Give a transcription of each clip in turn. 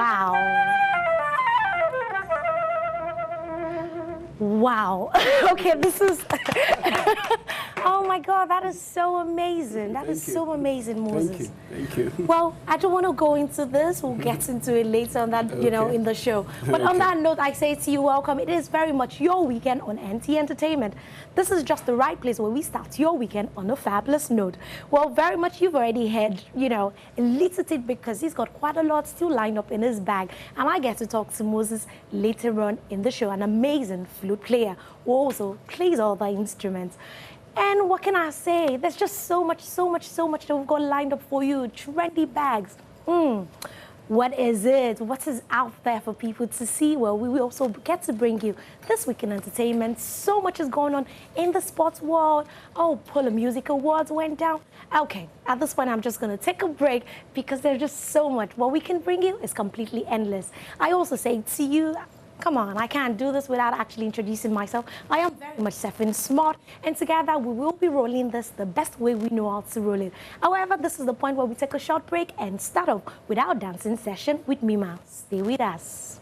Wow. Wow. Okay, this is... Oh my God, that is so amazing. That is so amazing, Moses. Thank you. Well, I don't want to go into this. We'll get into it later on that, in the show. But on that note, I say to you, welcome. It is very much your weekend on NTA Entertainment. This is just the right place where we start your weekend on a fabulous note. Well, very much you've already heard, a little bit because he's got quite a lot still lined up in his bag. And I get to talk to Moses later on in the show, an amazing flute player who also plays all the instruments. And what can I say? There's just so much that we've got lined up for you. Trendy bags. What is it? What is out there for people to see? Well, we will also get to bring you this week in entertainment. So much is going on in the sports world. Oh, Puller Music Awards went down. Okay, at this point, I'm just going to take a break because there's just so much. What we can bring you is completely endless. I also say to you, come on, I can't do this without actually introducing myself. I am very much Sephiny Smart, and together we will be rolling this the best way we know how to roll it. However, this is the point where we take a short break and start off with our dancing session with Mima. Stay with us.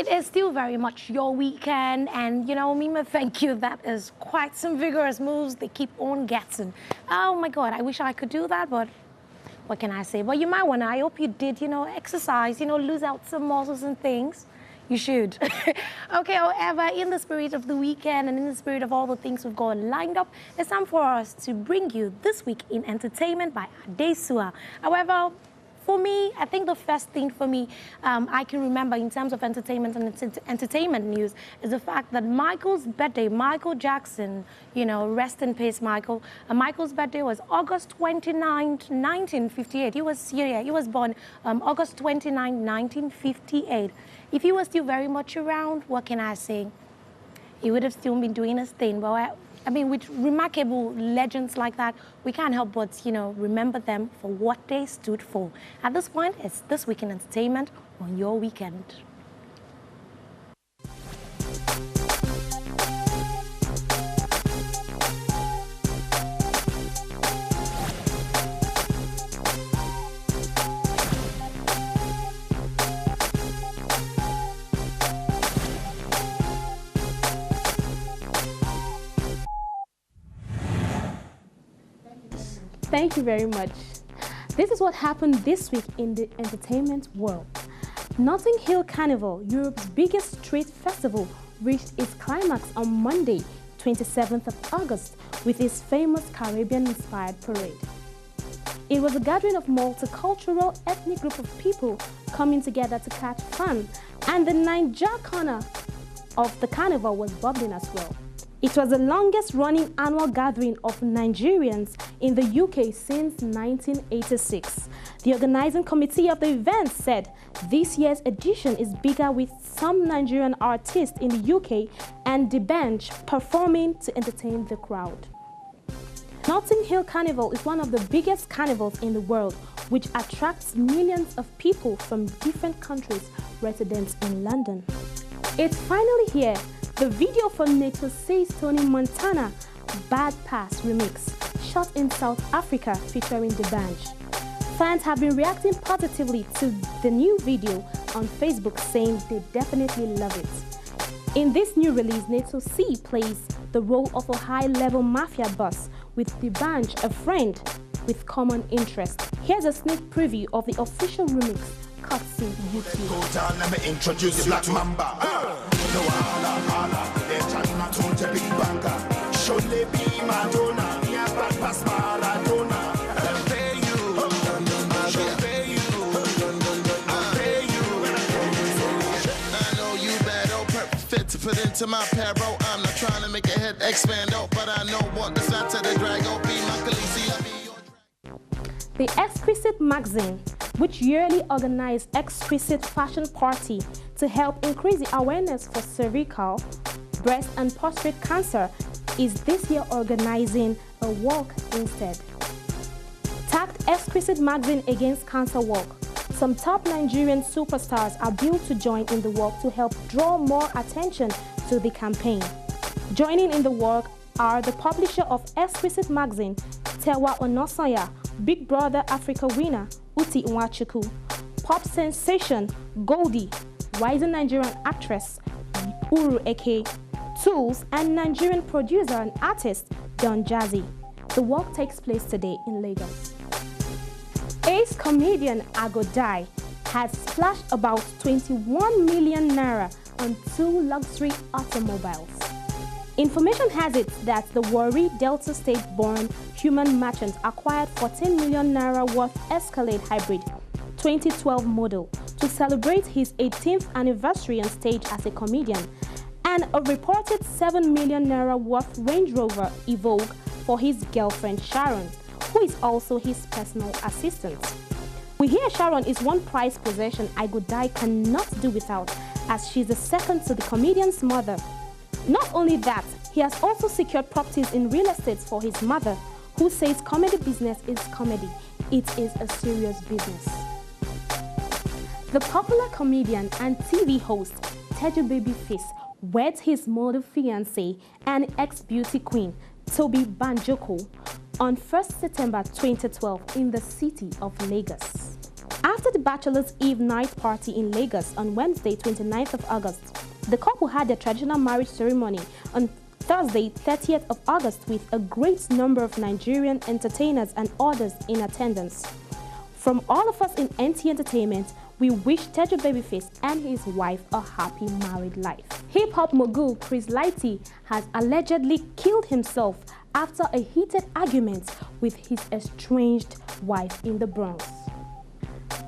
It is still very much your weekend, and Mima, thank you. That is quite some vigorous moves they keep on getting. Oh my God, I wish I could do that, but what can I say? But you might want to. I hope you did, exercise, lose out some muscles and things. You should. Okay, however, in the spirit of the weekend and in the spirit of all the things we've got lined up, it's time for us to bring you This Week in Entertainment by Adesua. However, for me, I think the first thing for me I can remember in terms of entertainment and entertainment news is the fact that Michael's birthday, Michael Jackson, rest in peace, Michael. Michael's birthday was August 29th, 1958. He was born August 29th, 1958. If he was still very much around, what can I say? He would have still been doing his thing. But I mean, with remarkable legends like that, we can't help but, remember them for what they stood for. At this point, it's This Week in Entertainment on your weekend. Thank you very much. This is what happened this week in the entertainment world. Notting Hill Carnival, Europe's biggest street festival, reached its climax on Monday, 27th of August, with its famous Caribbean-inspired parade. It was a gathering of multicultural ethnic group of people coming together to catch fun, and the Niger corner of the carnival was bubbling as well. It was the longest-running annual gathering of Nigerians in the UK since 1986. The organizing committee of the event said this year's edition is bigger with some Nigerian artists in the UK and the bench performing to entertain the crowd. Notting Hill Carnival is one of the biggest carnivals in the world, which attracts millions of people from different countries residents in London. It's finally here. The video from Nato Says Tony Montana Bad Pass remix, shot in South Africa featuring the band. Fans have been reacting positively to the new video on Facebook, saying they definitely love it. In this new release, Nato C plays the role of a high-level mafia boss with the band, a friend with common interest. Here's a sneak preview of the official remix, courtesy YouTube. Let me introduce the Black Mamba. To put into my apparel, I'm not trying to make a head expand out, but I know what the fat to the drag will be my Khaleesi. The Exquisite magazine, which yearly organizes exquisite fashion party to help increase the awareness for cervical, breast and prostate cancer, is this year organizing a walk instead. Tagged Exquisite magazine against cancer walk, some top Nigerian superstars are billed to join in the walk to help draw more attention to the campaign. Joining in the walk are the publisher of Exquisite magazine, Tewa Onosanya, Big Brother Africa winner, Uti Nwachukwu, pop sensation, Goldie, rising Nigerian actress, Uru Eke, Tools, and Nigerian producer and artist, Don Jazzy. The walk takes place today in Lagos. Ace comedian Agodai has splashed about 21 million naira on 2 luxury automobiles. Information has it that the Warri Delta State-born human merchant acquired 14 million naira worth Escalade Hybrid 2012 model to celebrate his 18th anniversary on stage as a comedian, and a reported 7 million naira worth Range Rover Evoque for his girlfriend Sharon, who is also his personal assistant. We hear Sharon is one prized possession Agodai cannot do without, as she's the second to the comedian's mother. Not only that, he has also secured properties in real estate for his mother, who says comedy business is comedy. It is a serious business. The popular comedian and TV host Teju Babyface weds his model fiancé and ex-beauty queen Toby Banjoko on 1st September 2012 in the city of Lagos. After the Bachelor's Eve night party in Lagos on Wednesday, 29th of August, the couple had their traditional marriage ceremony on Thursday, 30th of August, with a great number of Nigerian entertainers and others in attendance. From all of us in NTA Entertainment, we wish Tejo Babyface and his wife a happy married life. Hip-hop mogul Chris Lighty has allegedly killed himself after a heated argument with his estranged wife in the Bronx.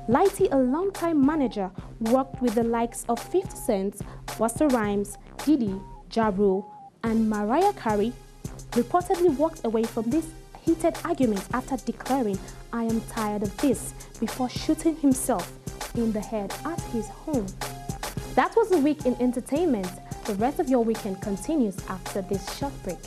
Lighty, a longtime manager, worked with the likes of 50 Cent, Busta Rhymes, Diddy, Ja Rule, and Mariah Carey, reportedly walked away from this heated argument after declaring, "I am tired of this," before shooting himself in the head at his home. That was the week in entertainment. The rest of your weekend continues after this short break.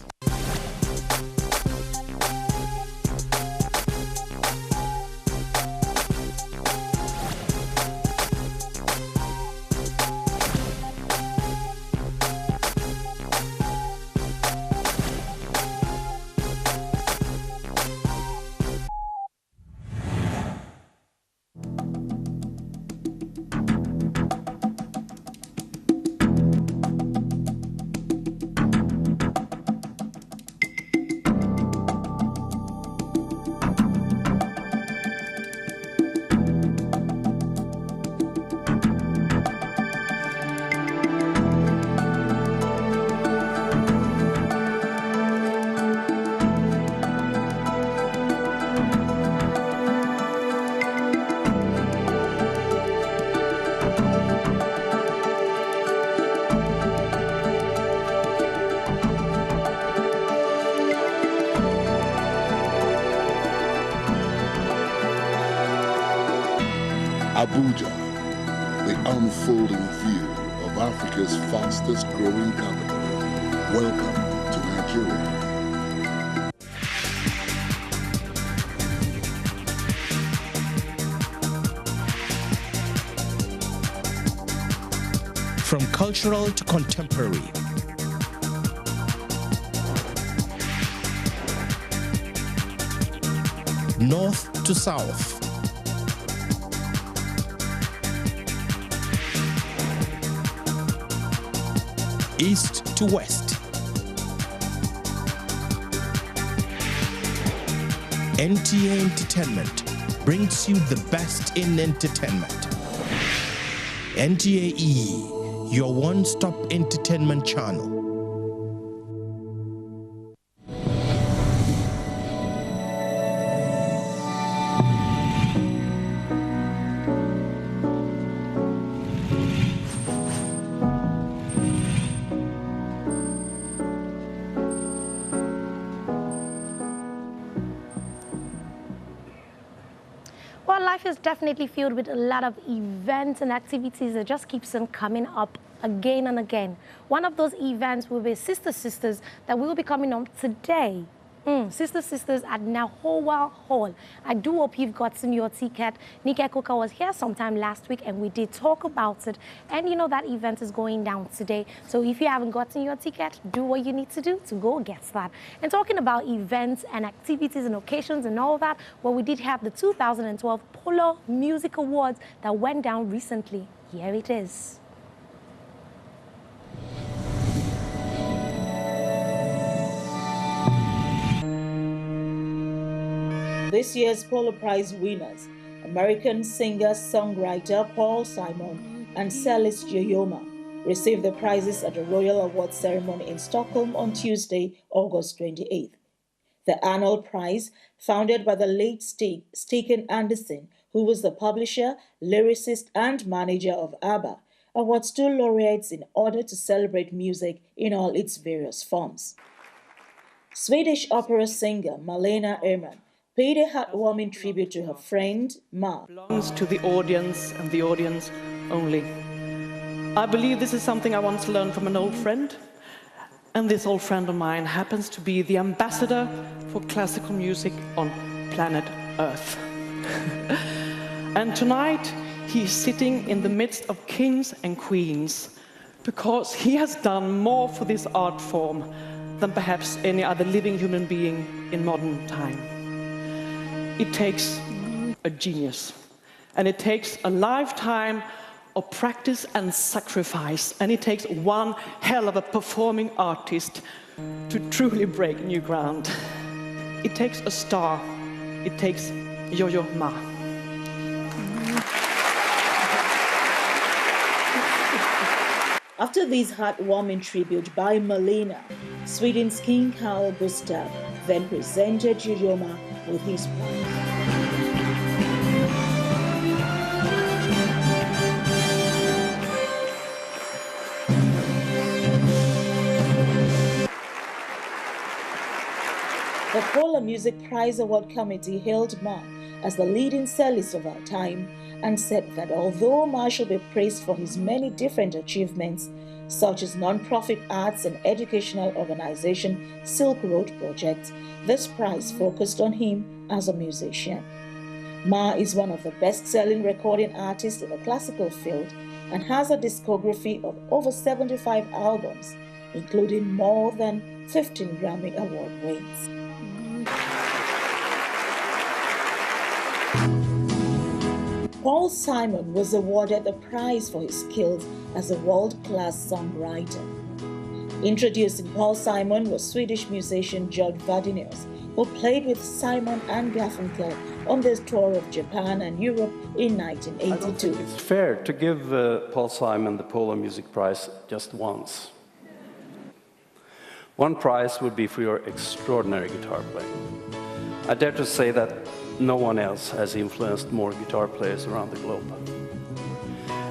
Abuja, the unfolding view of Africa's fastest growing capital. Welcome to Nigeria. From cultural to contemporary, north to south, east to west, NTA Entertainment brings you the best in entertainment. NTA, your one-stop entertainment channel. Well, life is definitely filled with a lot of events and activities that just keeps on coming up again and again. One of those events will be Sister Sisters that will be coming up today. Sister Sisters at Nahowa Hall. I do hope you've gotten your ticket. Nika Koka was here sometime last week and we did talk about it. And you know that event is going down today. So if you haven't gotten your ticket, do what you need to do to go get that. And talking about events and activities and occasions and all that, well, we did have the 2012 Polo Music Awards that went down recently. Here it is. This year's Polo Prize winners, American singer-songwriter Paul Simon and cellist Yoyoma, received the prizes at the Royal Awards ceremony in Stockholm on Tuesday, August 28th. The annual prize, founded by the late Stiken Andersen, who was the publisher, lyricist, and manager of ABBA, awards two laureates in order to celebrate music in all its various forms. Swedish opera singer Malena Ernman paid a heartwarming tribute to her friend, Ma. Belongs to the audience and the audience only. I believe this is something I once learned from an old friend, and this old friend of mine happens to be the ambassador for classical music on planet Earth. And tonight, he is sitting in the midst of kings and queens because he has done more for this art form than perhaps any other living human being in modern time. It takes a genius And it takes a lifetime of practice and sacrifice. And it takes one hell of a performing artist to truly break new ground. It takes a star. It takes Yo-Yo Ma. After this heartwarming tribute by Melina, Sweden's King Carl Gustaf then presented Yo-Yo Ma with his prize. The Polar Music Prize Award Committee hailed Ma as the leading cellist of our time and said that although Ma should be praised for his many different achievements, such as non-profit arts and educational organization Silk Road Project, this prize focused on him as a musician. Ma is one of the best-selling recording artists in the classical field and has a discography of over 75 albums, including more than 15 Grammy Award wins. Paul Simon was awarded the prize for his skills as a world-class songwriter. Introducing Paul Simon was Swedish musician George Vadinius, who played with Simon and Garfunkel on their tour of Japan and Europe in 1982. I don't think it's fair to give Paul Simon the Polar Music Prize just once. One prize would be for your extraordinary guitar playing. I dare to say that no one else has influenced more guitar players around the globe.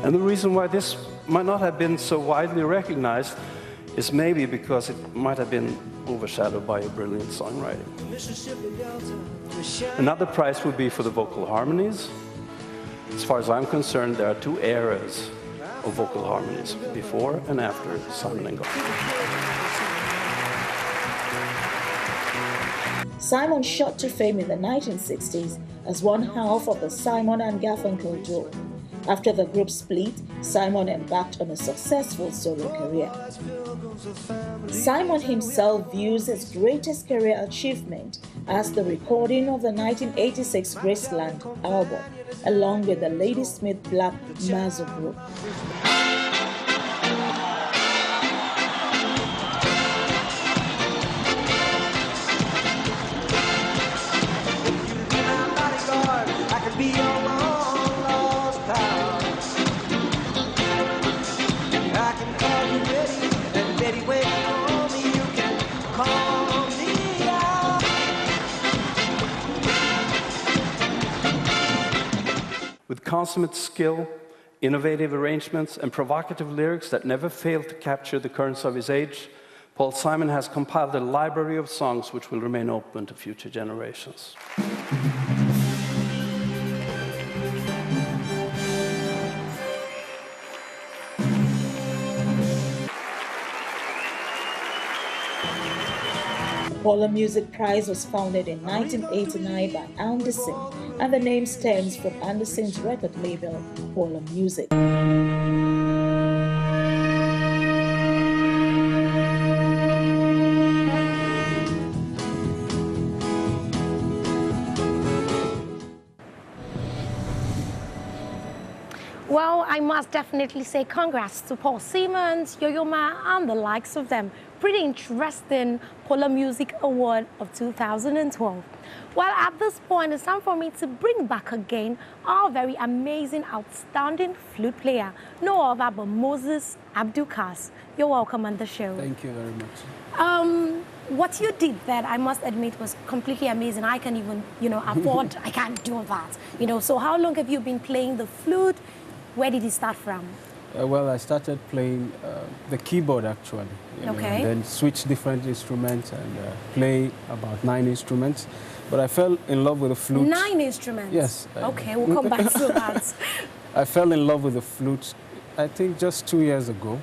And the reason why this might not have been so widely recognized is maybe because it might have been overshadowed by your brilliant songwriting. Another prize would be for the vocal harmonies. As far as I'm concerned, there are two eras of vocal harmonies, before and after Simon and Garfunkel. Simon shot to fame in the 1960s as one half of the Simon and Garfunkel duo. After the group split, Simon embarked on a successful solo career. Simon himself views his greatest career achievement as the recording of the 1986 Graceland album, along with the Ladysmith Black Mazur Group. With consummate skill, innovative arrangements, and provocative lyrics that never fail to capture the currents of his age, Paul Simon has compiled a library of songs which will remain open to future generations. The Polar Music Prize was founded in 1989 by Anderson, and the name stems from Anderson's record label, Polar Music. Well, I must definitely say congrats to Paul Simon, Yo-Yo Ma, and the likes of them. Pretty interesting Polar Music Award of 2012. Well, at this point, it's time for me to bring back again our very amazing, outstanding flute player, no other but Moses Abdulkas. You're welcome on the show. Thank you very much. What you did there, I must admit, was completely amazing. I can even, afford, I can't do that. So how long have you been playing the flute? Where did it start from? Well, I started playing the keyboard, actually. Okay. And then switched different instruments and play about 9 instruments. But I fell in love with the flute. 9 instruments? Yes. Okay, we'll come back to that. I fell in love with the flute, I think, just 2 years ago.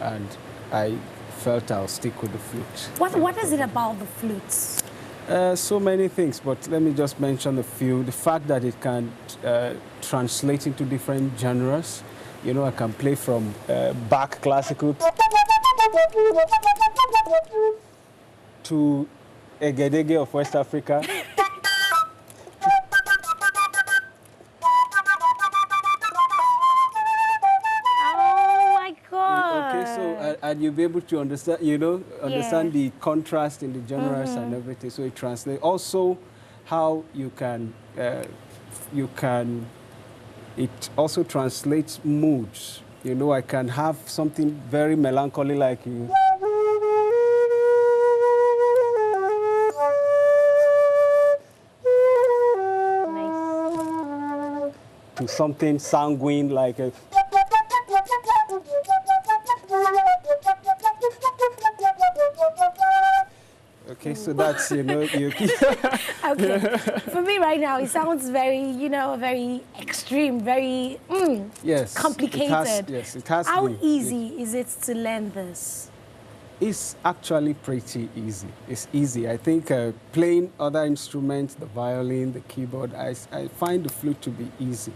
And I felt I'll stick with the flute. What is it about the flutes? So many things, but let me just mention a few. The fact that it can translate into different genres. I can play from Bach classical to Egedege of West Africa and you'll be able to understand, understand the contrast in the genres and everything. So it translates. Also, how it also translates moods. I can have something very melancholy like you. To something sanguine like a... Okay, so that's, you... Okay. For me right now, it sounds very, very extreme, very complicated. It has How to be. easy is it to learn this? It's actually pretty easy. It's easy. I think playing other instruments, the violin, the keyboard, I find the flute to be easy.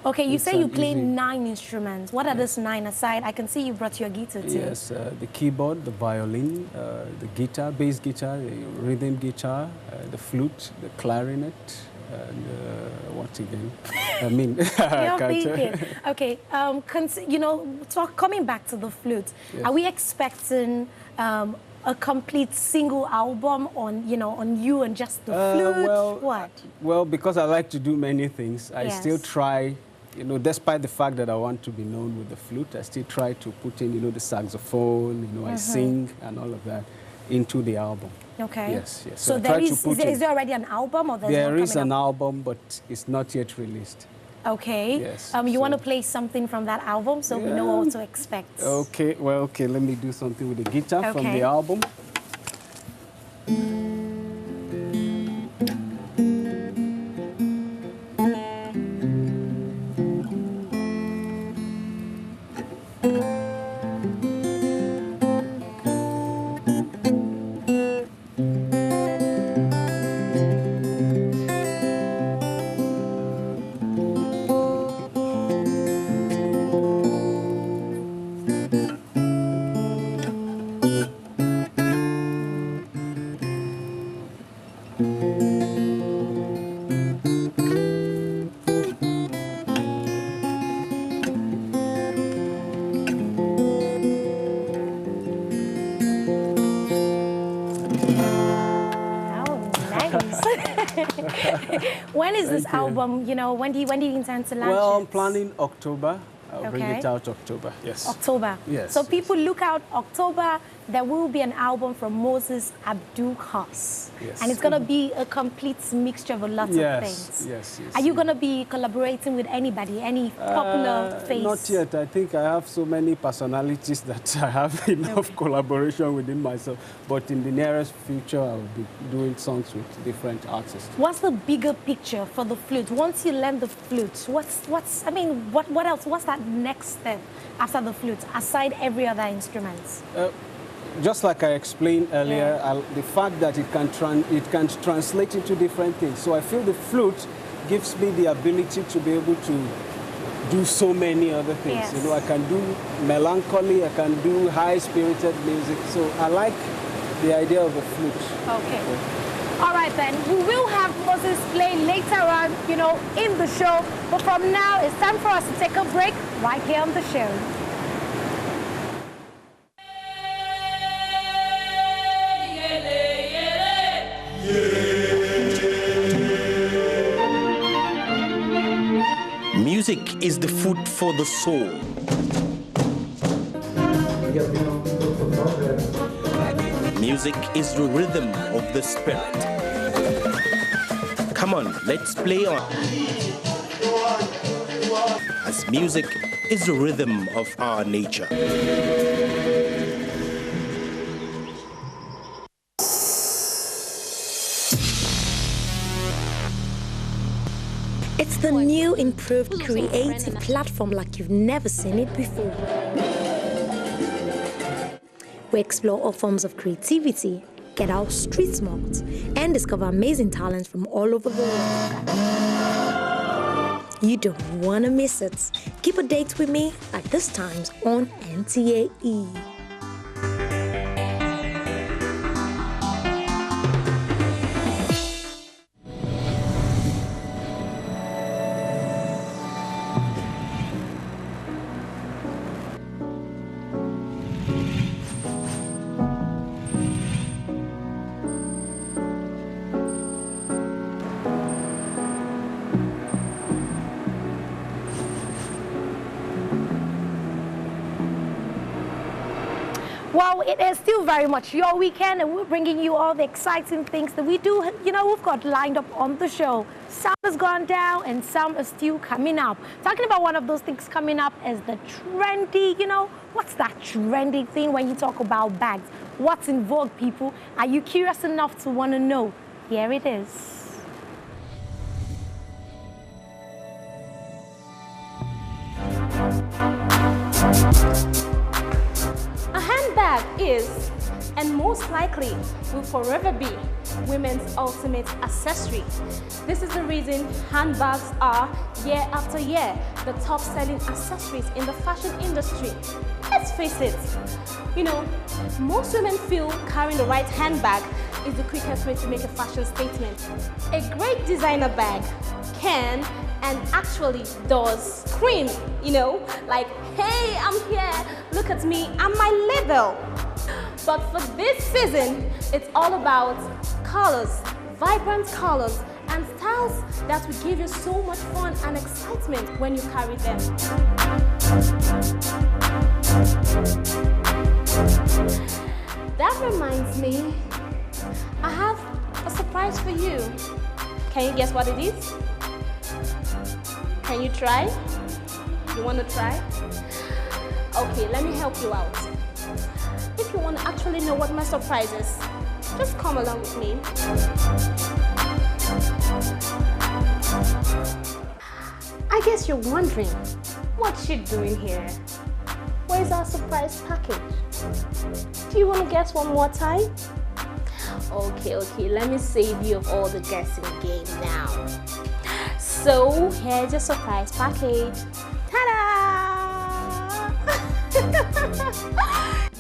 Okay, you say you play 9 instruments. What are those 9 aside? I can see you brought your guitar too. Yes, the keyboard, the violin, the guitar, bass guitar, the rhythm guitar, the flute, the clarinet, and what again? I mean, You're thinking. Okay, coming back to the flute, are we expecting a complete single album on you and just the flute? Well, because I like to do many things, I still try. Despite the fact that I want to be known with the flute, I still try to put in, the saxophone, I sing and all of that into the album. Okay. Yes. So is there already an album or there is an album, but it's not yet released. Okay. Yes. You want to play something from that album so we know what to expect? Okay. Well, let me do something with the guitar from the album. When is this album, when do you intend to launch it? Well, I'm planning October. I'll bring it out October, yes. October. Yes. So people look out October, there will be an album from Moses Abdul Khas. Yes. And it's going to be a complete mixture of a lot of things. Yes. Are you going to be collaborating with anybody, any popular face? Not yet. I think I have so many personalities that I have enough collaboration within myself. But in the nearest future, I'll be doing songs with different artists. What's the bigger picture for the flute? Once you learn the flute, what else? What's that next step after the flute, aside every other instrument? Just like I explained earlier, the fact that it can translate into different things. So I feel the flute gives me the ability to be able to do so many other things. Yes. I can do melancholy, I can do high-spirited music. So I like the idea of the flute. Okay. All right, then. We will have Moses play later on, in the show. But from now, it's time for us to take a break right here on the show. Music is the food for the soul. Music is the rhythm of the spirit. Come on, let's play on. As music is the rhythm of our nature. It's the new, improved, creative platform like you've never seen it before. We explore all forms of creativity, get our street smart, and discover amazing talents from all over the world. You don't want to miss it. Keep a date with me at this times on NTA E. Well, it is still very much your weekend, and we're bringing you all the exciting things that we do, we've got lined up on the show. Some has gone down and some are still coming up. Talking about one of those things coming up is the trendy, what's that trendy thing when you talk about bags? What's in vogue, people? Are you curious enough to want to know? Here it is. A handbag is, and most likely will forever be, women's ultimate accessory. This is the reason handbags are, year after year, the top-selling accessories in the fashion industry. Let's face it, most women feel carrying the right handbag is the quickest way to make a fashion statement. A great designer bag can and actually does scream, like, hey, I'm here, look at me, I'm my level. But for this season, it's all about colors, vibrant colors, and styles that will give you so much fun and excitement when you carry them. That reminds me, I have a surprise for you. Can you guess what it is? Can you try? You want to try? Okay, let me help you out. If you want to actually know what my surprise is, just come along with me. I guess you're wondering, what's she doing here? Where's our surprise package? Do you want to guess one more time? Okay, let me save you of all the guessing game now. So here's your surprise package. Ta-da!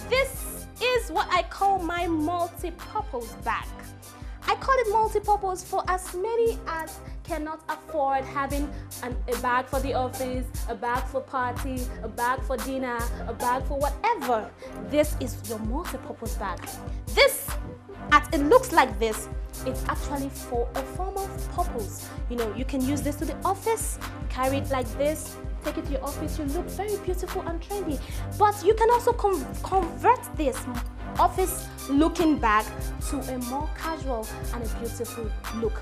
This is what I call my multi-purpose bag. I call it multi-purpose for as many as cannot afford having a bag for the office, a bag for party, a bag for dinner, a bag for whatever. This is your multi-purpose bag. This, as it looks like this, it's actually for a formal purpose. You can use this to the office, carry it like this, take it to your office, you look very beautiful and trendy. But you can also convert this office looking bag to a more casual and a beautiful look.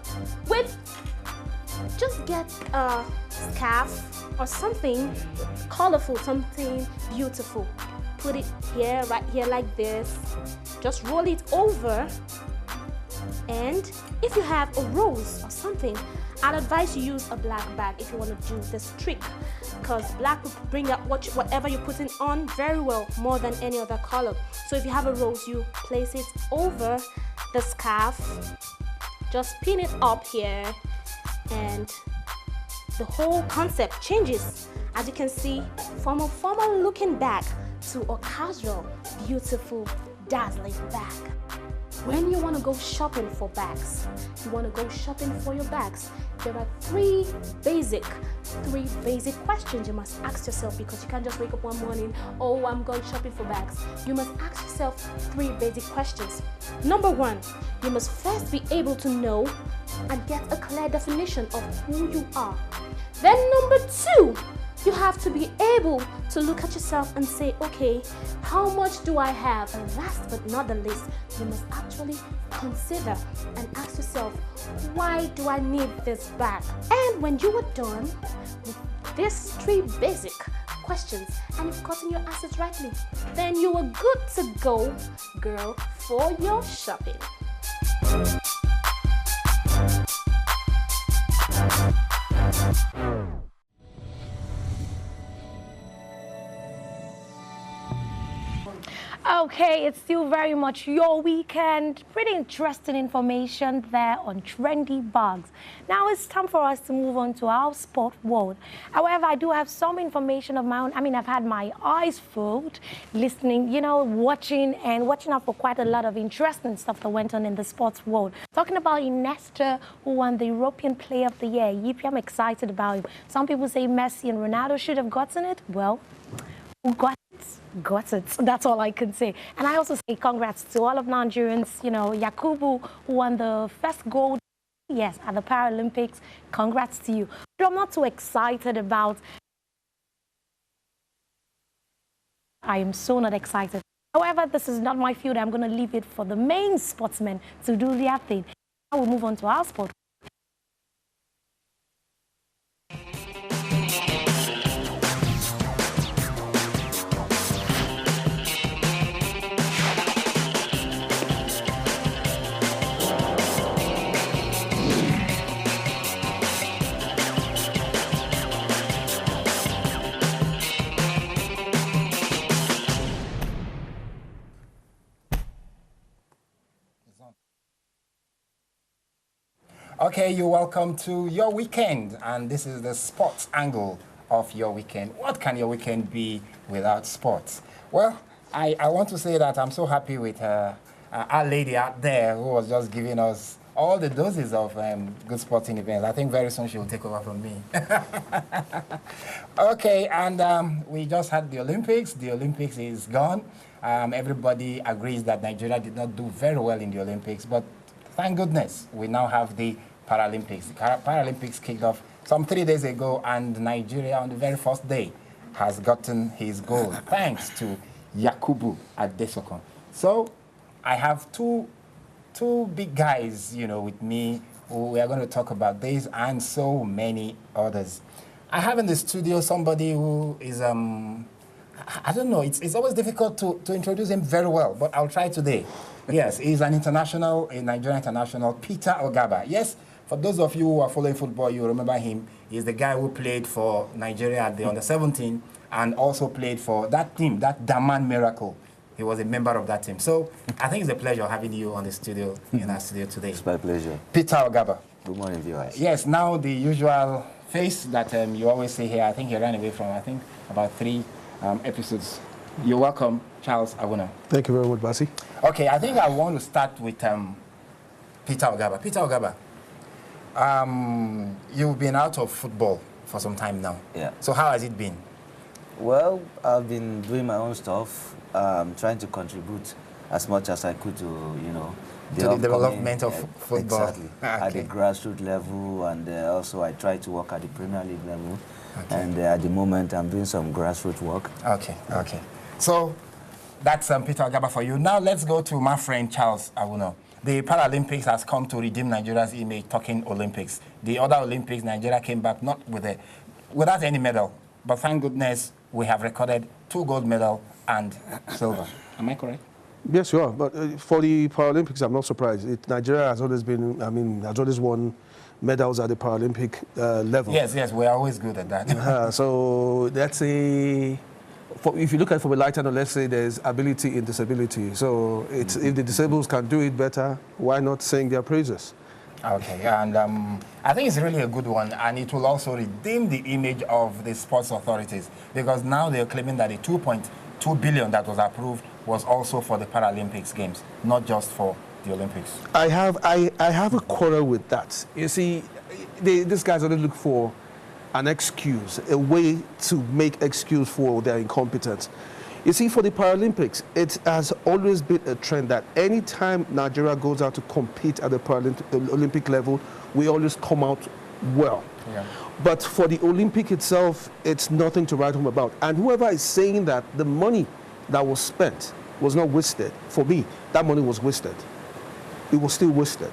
Just get a scarf or something colorful, something beautiful. Put it here, right here like this. Just roll it over. And if you have a rose or something, I'd advise you use a black bag if you want to do this trick, because black will bring out whatever you're putting on very well, more than any other color. So if you have a rose, you place it over the scarf, just pin it up here, and the whole concept changes. As you can see, from a formal looking bag to a casual, beautiful, dazzling bag. When you want to go shopping for bags, you want to go shopping for your bags, there are three basic questions you must ask yourself, because you can't just wake up one morning, oh, I'm going shopping for bags. You must ask yourself three basic questions. Number one, you must first be able to know and get a clear definition of who you are. Then number two, you have to be able to look at yourself and say, okay, how much do I have? And last but not the least, you must actually consider and ask yourself, why do I need this bag? And when you are done with these three basic questions and you've gotten your answers rightly, then you are good to go, girl, for your shopping. Okay, it's still very much your weekend. Pretty interesting information there on trendy bags. Now it's time for us to move on to our sport world. However, I do have some information of my own. I've had my eyes full listening, watching out for quite a lot of interesting stuff that went on in the sports world. Talking about Iniesta, who won the European Player of the Year. Yippee, I'm excited about him. Some people say Messi and Ronaldo should have gotten it. Well, who got it? Got it. So that's all I can say. And I also say congrats to all of Nigerians, Yakubu, who won the first gold, yes, at the Paralympics. Congrats to you. But I'm not too excited about, I am so not excited However, this is not my field. I'm going to leave it for the main sportsmen to do their thing. Now we'll move on to our sport. Okay, you're welcome to your weekend, and this is the sports angle of your weekend. What can your weekend be without sports? Well, I want to say that I'm so happy with our lady out there who was just giving us all the doses of good sporting events. I think very soon she will take over from me. Okay, and we just had the Olympics. The Olympics is gone. Everybody agrees that Nigeria did not do very well in the Olympics, but thank goodness we now have the Paralympics. The Paralympics kicked off some 3 days ago, and Nigeria on the very first day has gotten his gold thanks to Yakubu Adesokon. So I have two big guys, you know, with me who we are going to talk about this and so many others. I have in the studio somebody who is I don't know, it's always difficult to introduce him very well, but I'll try today. Yes, he's an international, a Nigerian international, Peter Ogaba. Yes, for those of you who are following football, you remember him. He's the guy who played for Nigeria at the under-17 and also played for that team, that Daman Miracle. He was a member of that team. So I think it's a pleasure having you on the studio, in our studio today. It's my pleasure. Peter Ogaba. Good morning, viewers. Yes, now the usual face that you always see here, I think he ran away from, I think, about 3 episodes. You're welcome, Charles Awuna. Thank you very much, Basi. Okay, I think I want to start with Peter Ogaba. Peter Ogaba, you've been out of football for some time now. Yeah. So how has it been? Well, I've been doing my own stuff, trying to contribute as much as I could to, you know, to the development of football. Exactly. Okay. At the grassroots level, and also I try to work at the Premier League level. Okay. And at the moment, I'm doing some grassroots work. Okay, okay. So that's Peter Ogaba for you. Now let's go to my friend Charles Awuno. The Paralympics has come to redeem Nigeria's image, talking Olympics. The other Olympics, Nigeria came back not without any medal, but thank goodness we have recorded 2 gold medals and silver. Am I correct? Yes, you are. But for the Paralympics, I'm not surprised. Nigeria has always been, has always won medals at the Paralympic level. Yes, yes, we're always good at that. So that's if you look at it from a lighter note, let's say there's ability in disability. So if the disabled can do it better, why not sing their praises? Okay, and I think it's really a good one, and it will also redeem the image of the sports authorities, because now they're claiming that the 2.2 billion that was approved was also for the Paralympics Games, not just for the Olympics. I have a quarrel with that. You see, these guys only look for an excuse, a way to make excuse for their incompetence. You see, for the Paralympics, it has always been a trend that any time Nigeria goes out to compete at the Olympic level, we always come out well. Yeah. But for the Olympic itself, it's nothing to write home about. And whoever is saying that the money that was spent was not wasted, for me, that money was wasted. It was still wasted.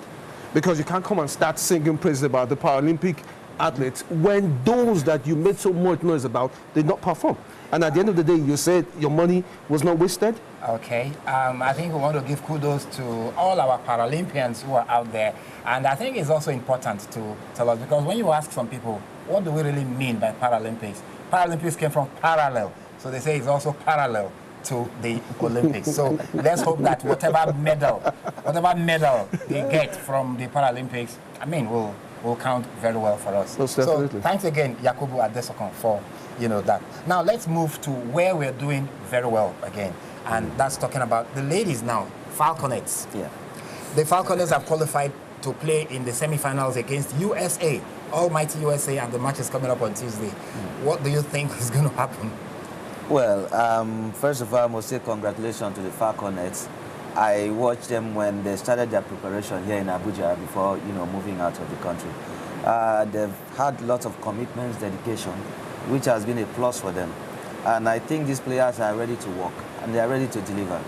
Because you can't come and start singing praises about the Paralympic athletes when those that you made so much noise about did not perform. And at the end of the day, you said your money was not wasted? Okay. I think we want to give kudos to all our Paralympians who are out there. And I think it's also important to tell us, because when you ask some people, what do we really mean by Paralympics? Paralympics came from parallel. So they say it's also parallel to the Olympics. So let's hope that whatever medal they get from the Paralympics, will count very well for us. Most So definitely. thanks again, Yakubu Adesokon, for that. Now let's move to where we're doing very well again, and that's talking about the ladies now, Falconets. Yeah. The Falconets have qualified to play in the semi-finals against USA, almighty USA, and the match is coming up on Tuesday. What do you think is going to happen? Well, first of all, I must say congratulations to the Falconets. I watched them when they started their preparation here in Abuja before, moving out of the country. They've had lots of commitments, dedication, which has been a plus for them. And I think these players are ready to work. and they are ready to deliver.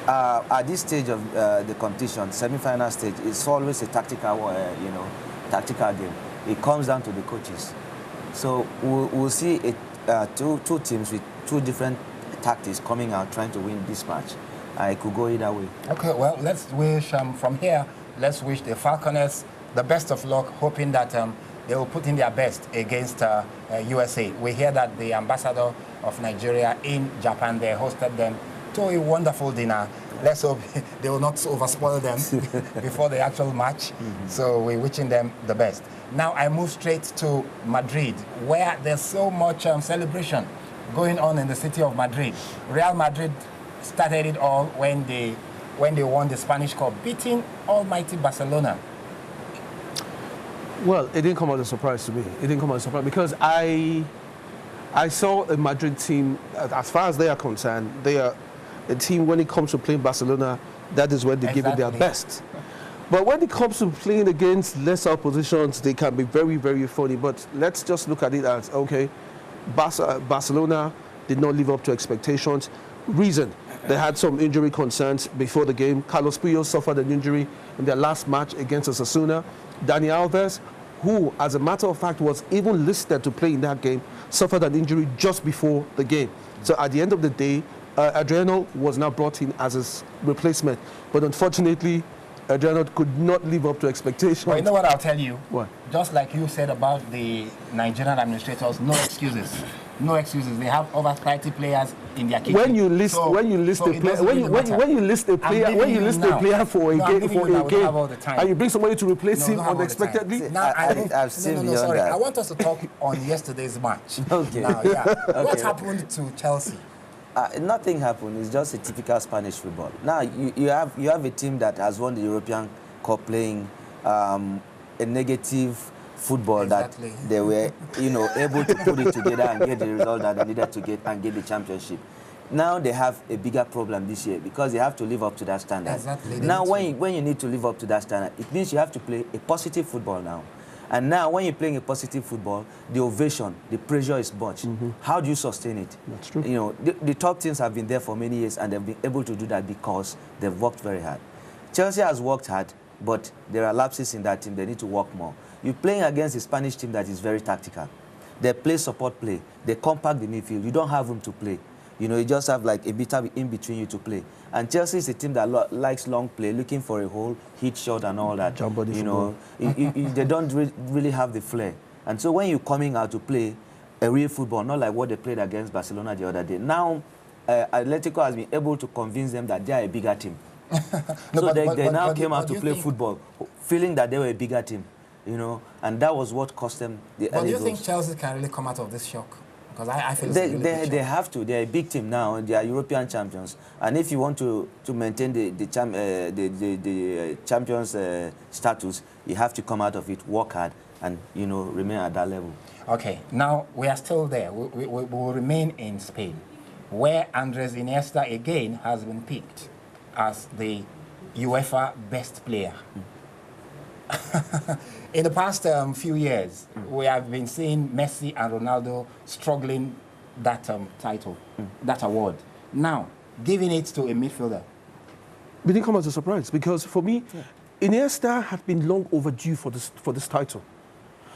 At this stage of the competition, semi-final stage, it's always a tactical, tactical game. It comes down to the coaches. So we'll see two teams with two different tactics coming out trying to win this match. It could go either way. Okay, well, let's wish from here. Let's wish the Falconers the best of luck, hoping that they will put in their best against USA. We hear that the ambassador of Nigeria in Japan, they hosted them to a wonderful dinner. Let's hope they will not overspoil them before the actual match. So we're wishing them the best. Now I move straight to Madrid, where there's so much celebration going on in the city of Madrid. Real Madrid started it all when they won the Spanish Cup, beating almighty Barcelona. Well, it didn't come as a surprise to me. It didn't come as a surprise because I saw a Madrid team, as far as they are concerned, they are a team when it comes to playing Barcelona, that is when they give it their best. But when it comes to playing against lesser oppositions, they can be very, very funny. But let's just look at it as, okay, Barcelona did not live up to expectations. Reason, they had some injury concerns before the game. Carlos Puyol suffered an injury in their last match against Osasuna. Dani Alves, who, as a matter of fact, was even listed to play in that game, suffered an injury just before the game. So at the end of the day, Adriano was now brought in as his replacement. But unfortunately, Adriano could not live up to expectations. Well, you know what I'll tell you? What? Just like you said about the Nigerian administrators, no excuses. No excuses. They have over 30 players in their kitchen. When you list a player for a game, and you bring somebody to replace him unexpectedly. I want us to talk on yesterday's match. Okay. Now, yeah. What happened to Chelsea? Nothing happened. It's just a typical Spanish football. Now you have a team that has won the European Cup playing a negative football that they were, able to put it together and get the result that they needed to get and get the championship. Now they have a bigger problem this year because they have to live up to that standard. Exactly. Now when you need to live up to that standard, it means you have to play a positive football now. And now when you're playing a positive football, the ovation, the pressure is much. How do you sustain it? That's true. The top teams have been there for many years and they've been able to do that because they've worked very hard. Chelsea has worked hard, but there are lapses in that team. They need to work more. You're playing against a Spanish team that is very tactical. They play support play. They compact the midfield. You don't have room to play. You just have like a bit in between you to play. And Chelsea is a team that likes long play, looking for a hole, hit shot and all that. They don't really have the flair. And so when you're coming out to play a real football, not like what they played against Barcelona the other day, now Atletico has been able to convince them that they are a bigger team. They now came out to play football, feeling that they were a bigger team. And that was what cost them the early goals. But do you think Chelsea can really come out of this shock? Because I feel they have to. They're a big team now. They are European champions. And if you want to maintain the champions status, you have to come out of it, work hard, and remain at that level. Okay. Now we are still there. We will remain in Spain, where Andres Iniesta again has been picked as the UEFA best player. In the past few years, we have been seeing Messi and Ronaldo struggling that title, that award. Now, giving it to a midfielder. It didn't come as a surprise because for me, Iniesta had been long overdue for this title.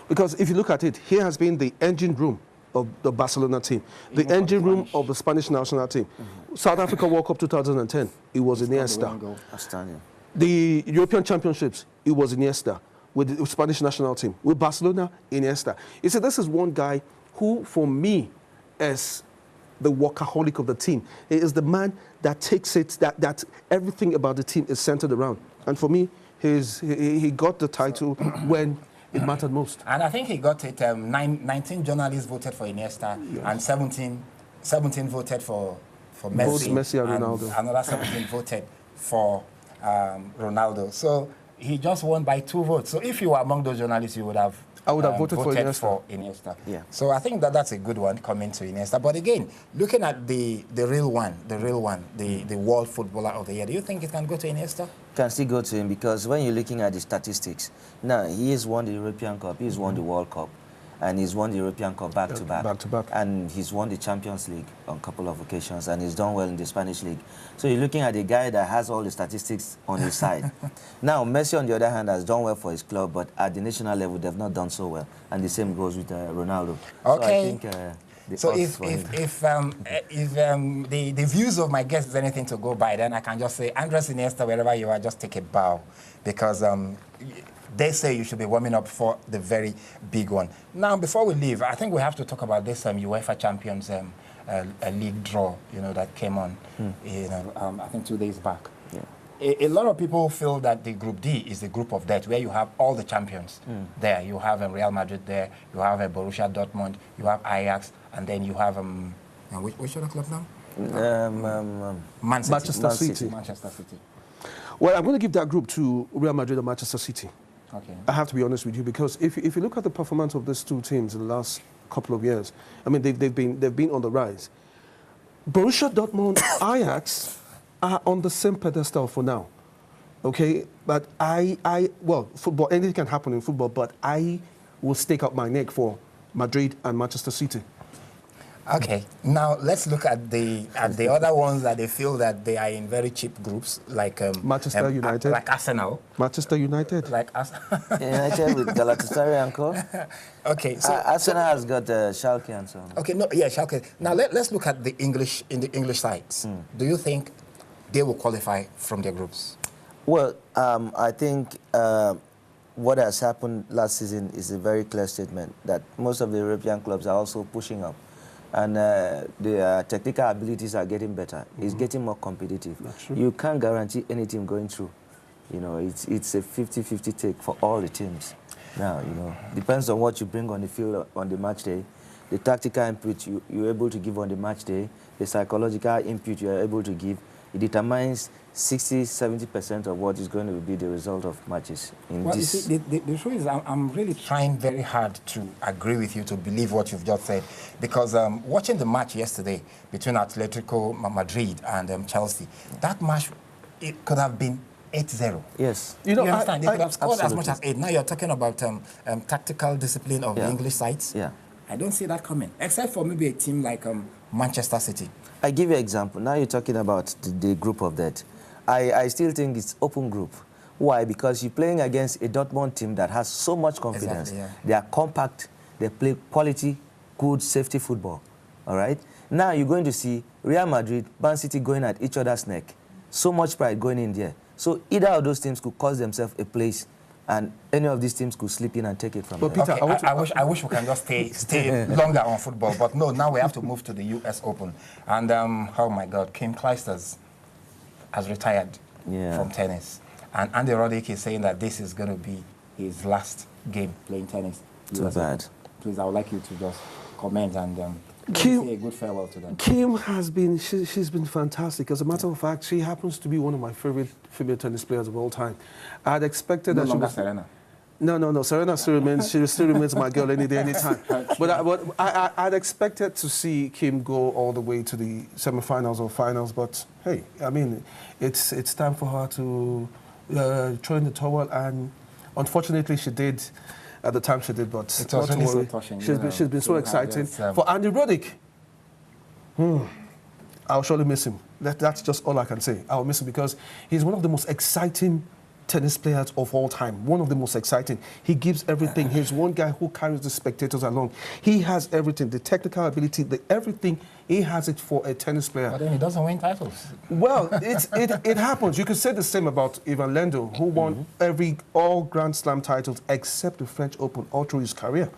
Because if you look at it, here has been the engine room of the Barcelona team, the engine room of the Spanish national team. South Africa World Cup 2010, it was Iniesta. The European Championships, it was Iniesta with the Spanish national team. With Barcelona, Iniesta. You see, this is one guy who, for me, is the workaholic of the team. He is the man that takes it, that everything about the team is centered around. And for me, he got the title when it mattered most. And I think he got it, 19 journalists voted for Iniesta, and 17 voted for Messi. Both Messi and Ronaldo. Another 17 voted for Ronaldo. So he just won by 2 votes. So if you were among those journalists, you would have voted for Iniesta. Yeah. So I think that's a good one coming to Iniesta. But again, looking at the real one, the world footballer of the year, do you think it can go to Iniesta? Can still go to him because when you're looking at the statistics, now he has won the European Cup, he's won the World Cup. and he's won the European Cup back to back. Back to back. And he's won the Champions League on a couple of occasions, and he's done well in the Spanish League. So you're looking at a guy that has all the statistics on his side. Now, Messi, on the other hand, has done well for his club, but at the national level, they've not done so well. And the same goes with Ronaldo. Okay. So I think, if the views of my guests is anything to go by, then I can just say, Andres Iniesta, wherever you are, just take a bow, because they say you should be warming up for the very big one. Now, before we leave, I think we have to talk about this UEFA Champions League draw, that came on, I think 2 days back. Yeah. A lot of people feel that the Group D is the group of death, where you have all the champions there. You have Real Madrid there, you have Borussia Dortmund, you have Ajax, and then you have which other club now? Manchester City. Manchester City. Well, I'm going to give that group to Real Madrid and Manchester City. Okay. I have to be honest with you, because if you look at the performance of these two teams in the last couple of years, I mean, they've been on the rise. Borussia Dortmund, Ajax are on the same pedestal for now. Okay, but well, football, anything can happen in football, but I will stake out my neck for Madrid and Manchester City. Okay, now let's look at the other ones that they feel that they are in very cheap groups, like Manchester United, like Arsenal. Manchester United, like United with Galatasaray and co. Okay, so Arsenal has got Schalke and so on. Okay, no, yeah, Schalke. Now let's look at the English sides. Do you think they will qualify from their groups? Well, I think what has happened last season is a very clear statement that most of the European clubs are also pushing up. And their technical abilities are getting better. It's getting more competitive. You can't guarantee any team going through. It's a 50-50 take for all the teams. Now, depends on what you bring on the field on the match day, the tactical input you're able to give on the match day, the psychological input you're able to give. It determines 60-70% of what is going to be the result of matches. Well, you see, the truth is I'm really trying very hard to agree with you, to believe what you've just said, because watching the match yesterday between Atletico Madrid and Chelsea, that match, it could have been 8-0. Yes. You understand? They could have scored as much as 8. Now you're talking about tactical discipline of the English sides. Yeah. I don't see that coming, except for maybe a team like Manchester City. I give you an example. Now you're talking about the group of that. I still think it's open group. Why? Because you're playing against a Dortmund team that has so much confidence. Exactly, yeah. They are compact. They play quality, good, safety football. All right? Now you're going to see Real Madrid, Man City going at each other's neck. So much pride going in there. So either of those teams could cause themselves a place, and any of these teams could slip in and take it from them. Peter, okay, I wish we can just stay longer on football, but no, now we have to move to the US Open. And, oh my God, Kim Clijsters has retired from tennis. And Andy Roddick is saying that this is going to be his last game playing tennis. Too bad. Please, I would like you to just comment and say a good farewell to them. Kim has been, she's been fantastic. As a matter of fact, she happens to be one of my favorite female tennis players of all time. I had expected that she was... Serena. No. Serena still remains, she still remains my girl any day, any time. But I'd expected to see Kim go all the way to the semifinals or finals. But hey, I mean, it's time for her to throw in the towel, and unfortunately she did at the time she did. But it was really so touching. She's been so exciting. For Andy Roddick, I'll surely miss him. That's just all I can say. I'll miss him because he's one of the most exciting tennis players of all time. One of the most exciting. He gives everything. He's one guy who carries the spectators along. He has everything, the technical ability, everything. He has it for a tennis player. But then he doesn't win titles. Well, it happens. You could say the same about Ivan Lendl, who won all Grand Slam titles except the French Open all through his career.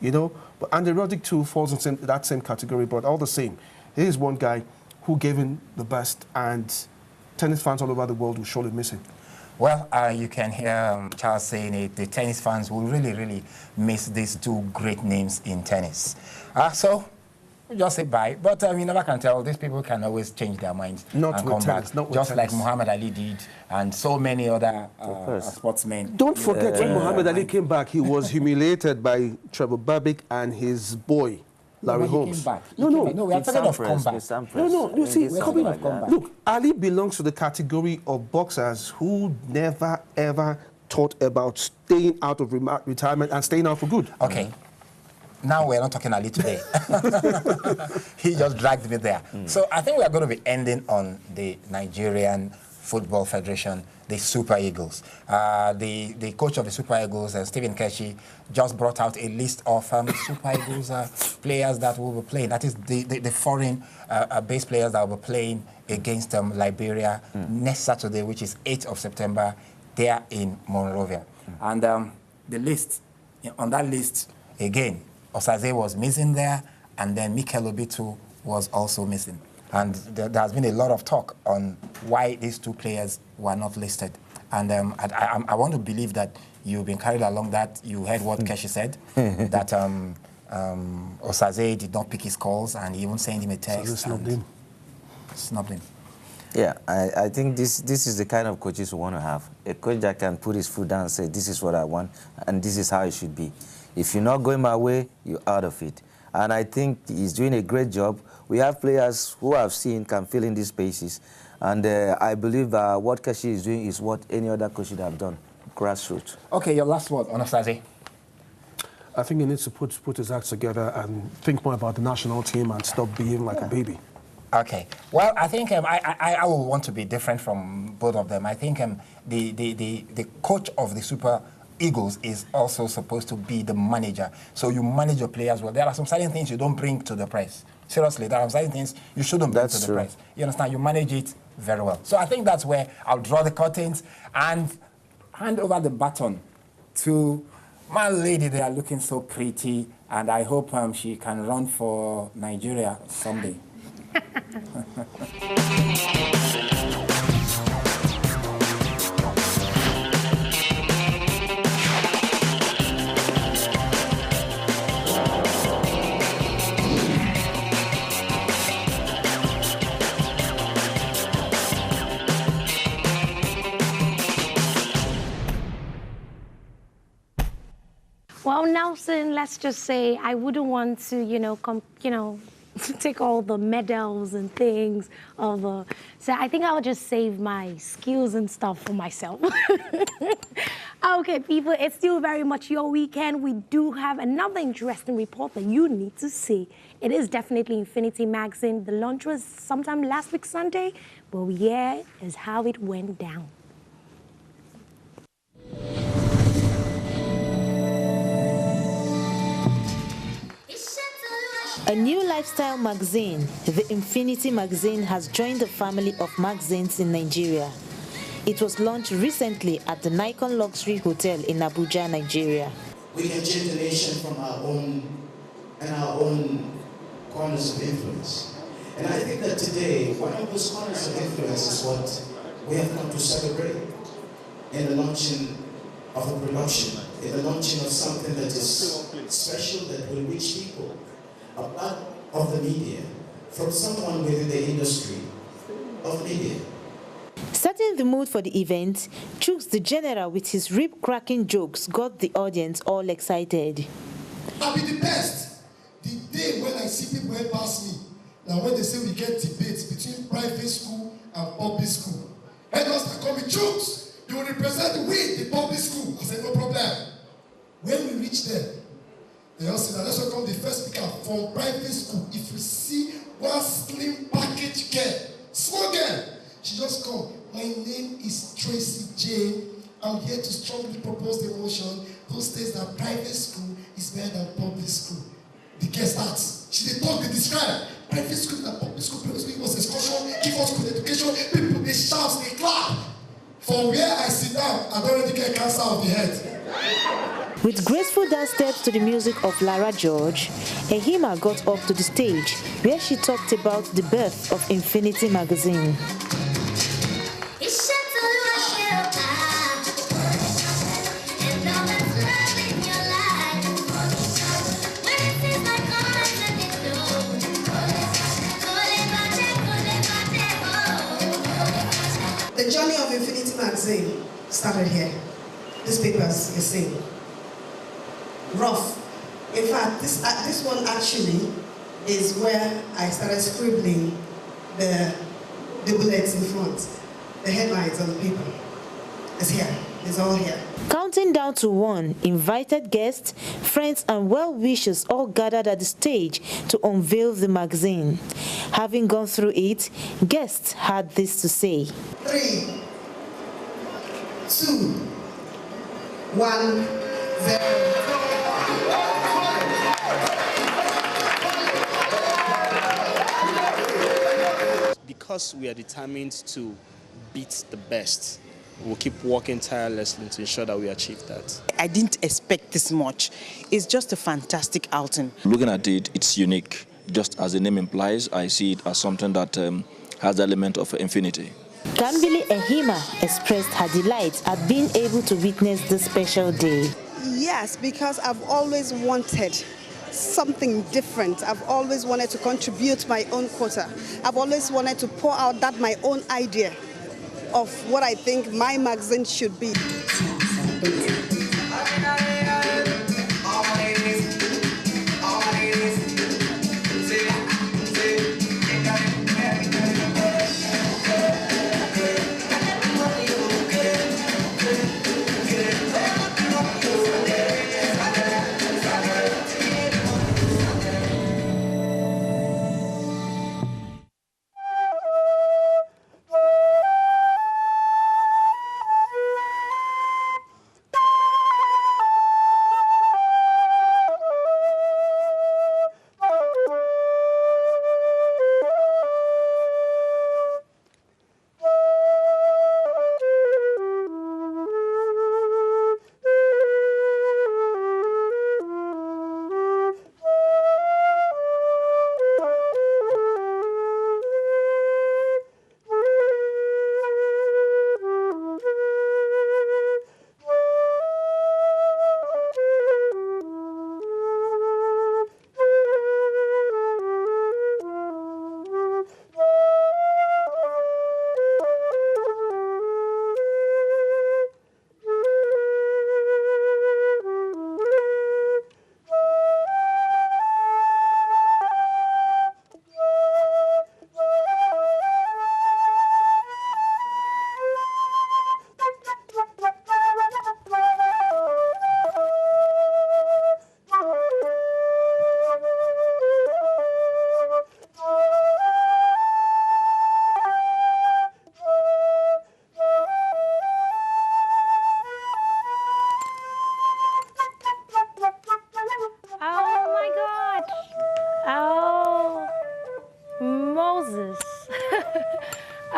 But Andy Roddick too falls in that same category, but all the same, he is one guy who gave him the best, and tennis fans all over the world will surely miss him. Well, you can hear Charles saying it. The tennis fans will really, really miss these two great names in tennis. So, we just say bye. But you never can tell. These people can always change their minds and come back. Just like Muhammad Ali did, and so many other sportsmen. Don't forget, when Muhammad Ali came back, he was humiliated by Trevor Babbitt and his boy, Larry Holmes. No, we are talking of comeback. No, you see, look, Ali belongs to the category of boxers who never, ever thought about staying out of retirement and staying out for good. Okay. now we're not talking Ali today. He just dragged me there. So I think we are going to be ending on the Nigerian Football Federation, the Super Eagles. The coach of the Super Eagles, Stephen Keshi, just brought out a list of Super Eagles players that will be playing. That is the foreign base players that will be playing against Liberia next Saturday, which is 8th of September, there in Monrovia. And the list, on that list, again, Osaze was missing there, and then Mikel Obitu was also missing. And there has been a lot of talk on why these two players were not listed. And I want to believe that you've been carried along that. You heard what Keshi said, that Osaze did not pick his calls, and he even sent him a text. Snubbed him. Yeah, I think this is the kind of coaches we want to have. A coach that can put his foot down and say, this is what I want, and this is how it should be. If you're not going my way, you're out of it. And I think he's doing a great job. We have players who I've seen can fill in these spaces. And I believe what Keshi is doing is what any other coach should have done, grassroots. Okay, your last word, Osaze. I think he needs to put his acts together and think more about the national team and stop being like a baby. Okay. Well, I think I will want to be different from both of them. I think the coach of the Super Eagles is also supposed to be the manager. So you manage your players well. There are some certain things you don't bring to the press. Seriously, there are certain things you shouldn't bring to the press. You understand? You manage it very well. So I think that's where I'll draw the curtains and hand over the baton to my lady. They are looking so pretty, and I hope she can run for Nigeria someday. Well, Nelson, let's just say I wouldn't want to, take all the medals and things. So I think I would just save my skills and stuff for myself. Okay, people, it's still very much your weekend. We do have another interesting report that you need to see. It is definitely Infinity Magazine. The launch was sometime last week Sunday, but here is how it went down. A new lifestyle magazine, the Infinity Magazine, has joined the family of magazines in Nigeria. It was launched recently at the Nikon Luxury Hotel in Abuja, Nigeria. We can change the nation from our own corners of influence. And I think that today, one of those corners of influence is what we have come to celebrate in the launching of a production, in the launching of something that is special, that will reach people. A part of the media, from someone within the industry of media. Setting the mood for the event, Chooks the General with his rib-cracking jokes got the audience all excited. I'll be the best. The day when I see people head past me, now when they say we get debates between private school and public school, headmaster call me Chooks, you will represent the public school. I said, no problem. When we reach there, they all say that let's welcome the first speaker from private school. If you see one slim package girl, small girl, she just come. My name is Tracy J. I'm here to strongly propose the motion who states that private school is better than public school. The girl starts. She dey talk, they describe. Private school and public school. Private school give us excursion, give us good education. People they shout, they clap. From where I sit down, I don't really get cancer of the head. With graceful dance steps to the music of Lara George, Ehima got up to the stage where she talked about the birth of Infinity Magazine. The journey of Infinity Magazine started here. These papers you're seeing. Rough. In fact, this one actually is where I started scribbling the bullets in front, the headlines on the paper. It's here. is all here. Counting down to 1, invited guests, friends and well-wishers all gathered at the stage to unveil the magazine. Having gone through it, guests had this to say. 3, 2, 1, 0. Because we are determined to beat the best, we'll keep working tirelessly to ensure that we achieve that. I didn't expect this much. It's just a fantastic outing. Looking at it, it's unique. Just as the name implies, I see it as something that has the element of infinity. Gambili Ehima expressed her delight at being able to witness this special day. Yes, because I've always wanted something different. I've always wanted to contribute my own quota. I've always wanted to pour out that my own idea of what I think my magazine should be.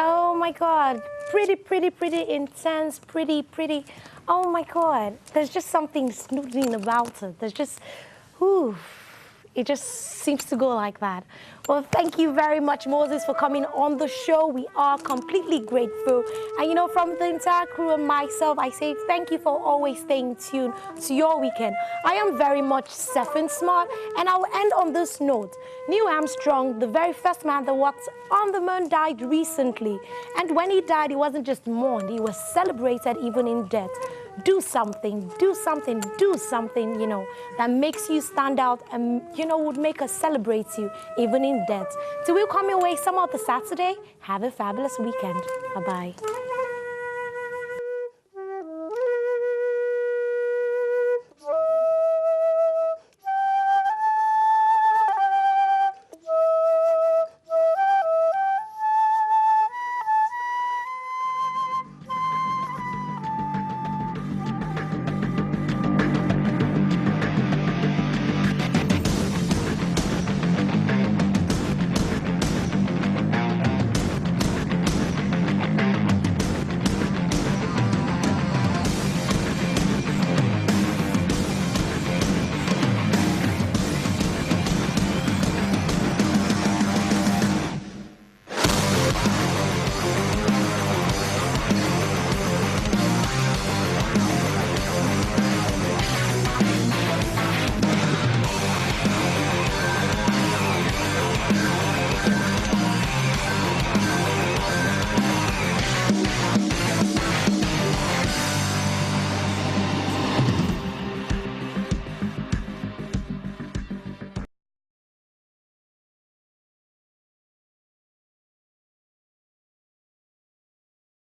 Oh my God, pretty intense, pretty. Oh my God, there's just something soothing about it. There's just, it just seems to go like that. Well, thank you very much, Moses, for coming on the show. We are completely grateful. And you know, from the entire crew and myself, I say thank you for always staying tuned to your weekend. I am very much Sephiny Smart, and I will end on this note. Neil Armstrong, the very first man that walked on the moon, died recently. And when he died, he wasn't just mourned, he was celebrated even in death. Do something, you know, that makes you stand out and, you know, would make us celebrate you even in death. Till we'll come your way some other Saturday, have a fabulous weekend. Bye-bye.